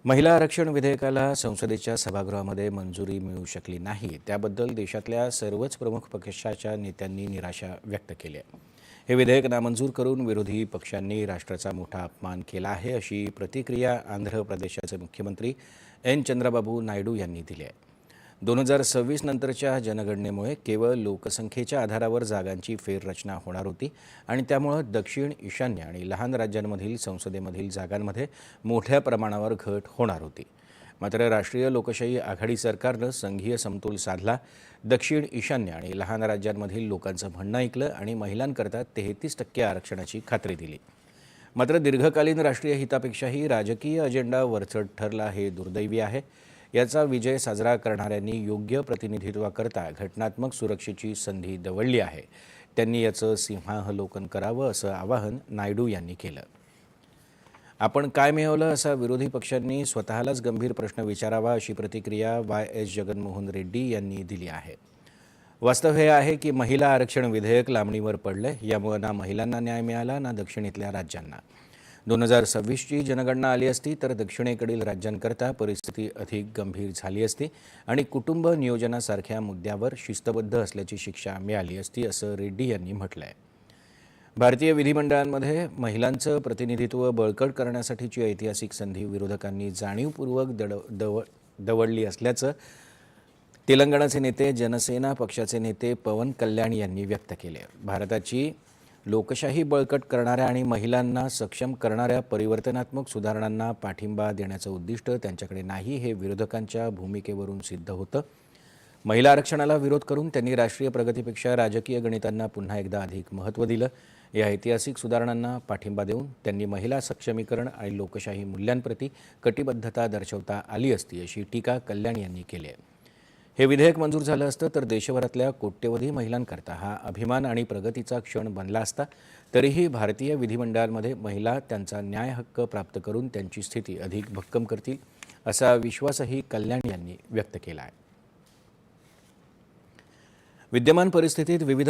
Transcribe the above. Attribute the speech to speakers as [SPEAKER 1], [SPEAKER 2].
[SPEAKER 1] महिला आरक्षण विधेयकाला संसदेच्या सभागृहामध्ये मंजुरी मिळू शकली नाही, त्याबद्दल देशातल्या सर्वच प्रमुख पक्षाच्या नेत्यांनी निराशा व्यक्त केली आहे. हे विधेयक नामंजूर करून विरोधी पक्षांनी राष्ट्राचा मोठा अपमान केला आहे, अशी प्रतिक्रिया आंध्र प्रदेशाचे मुख्यमंत्री एन चंद्रबाबू नायडू यांनी दिली आहे. 2026 नंतरच्या जनगणनेमुळे केवळ लोकसंख्येच्या आधारावर जागांची फेररचना होणार होती आणि त्यामुळे दक्षिण, ईशान्य आणि लहान राज्यांमधील संसदेमधील जागांमध्ये मोठ्या प्रमाणावर घट होणार होती. मात्र राष्ट्रीय लोकशाही आघाडी सरकारनं संघीय समतोल साधला, दक्षिण, ईशान्य आणि लहान राज्यांमधील लोकांचं म्हणणं ऐकलं आणि महिलांकरता 33% आरक्षणाची खात्री दिली. मात्र दीर्घकालीन राष्ट्रीय हितापेक्षाही राजकीय अजेंडा वरचढ ठरला, हे दुर्दैवी आहे. याचा विजय साजरा करणाऱ्यांनी योग्य प्रतिनिधित्वाकरता घटनात्मक सुरक्षेची संधी दवडली आहे. त्यांनी याचं सिंहावलोकन करावं, असं आवाहन नायडू यांनी केलं. आपण काय मिळवलं, असा विरोधी पक्षांनी स्वतःलाच गंभीर प्रश्न विचारावा, अशी प्रतिक्रिया YS जगनमोहन रेड्डी यांनी दिली आहे. वास्तव हे आहे की महिला आरक्षण विधेयक लांबणीवर पडलंय. यामुळे ना महिलांना न्याय मिळाला, ना दक्षिणेतल्या राज्यांना. 2026ची जनगणना आली असती तर दक्षिणेकडील राज्यांकरता परिस्थिती अधिक गंभीर झाली असती आणि कुटुंब नियोजनासारख्या मुद्द्यावर शिस्तबद्ध असल्याची शिक्षा मिळाली असती, असं रेड्डी यांनी म्हटलंय. भारतीय विधिमंडळांमध्ये महिलांचं प्रतिनिधित्व बळकट करण्यासाठीची ऐतिहासिक संधी विरोधकांनी जाणीवपूर्वक दवडली असल्याचं तेलंगणाचे नेते, जनसेना पक्षाचे नेते पवन कल्याण यांनी व्यक्त केले. भारताची लोकशाही बळकट करणाऱ्या आणि महिलांना सक्षम करणाऱ्या परिवर्तनात्मक सुधारणांना पाठिंबा देण्याचं उद्दिष्ट त्यांच्याकडे नाही, हे विरोधकांच्या भूमिकेवरून सिद्ध होतं. महिला आरक्षणाला विरोध करून त्यांनी राष्ट्रीय प्रगतीपेक्षा राजकीय गणितांना पुन्हा एकदा अधिक महत्त्व दिलं. या ऐतिहासिक सुधारणांना पाठिंबा देऊन त्यांनी महिला सक्षमीकरण आणि लोकशाही मूल्यांप्रती कटिबद्धता दर्शवता आली असती, अशी टीका कल्याण यांनी केली आहे. हे विधेयक मंजूर झालं असतं तर देशभरातल्या कोट्यवधी महिलांकरता हा अभिमान आणि प्रगतीचा क्षण बनला असता. तरीही भारतीय विधिमंडळांमध्ये महिला त्यांचा न्याय हक्क प्राप्त करून त्यांची स्थिती अधिक भक्कम करतील, असा विश्वासही कल्याण यांनी व्यक्त केला आहे. विद्यमान परिस्थितीत विविध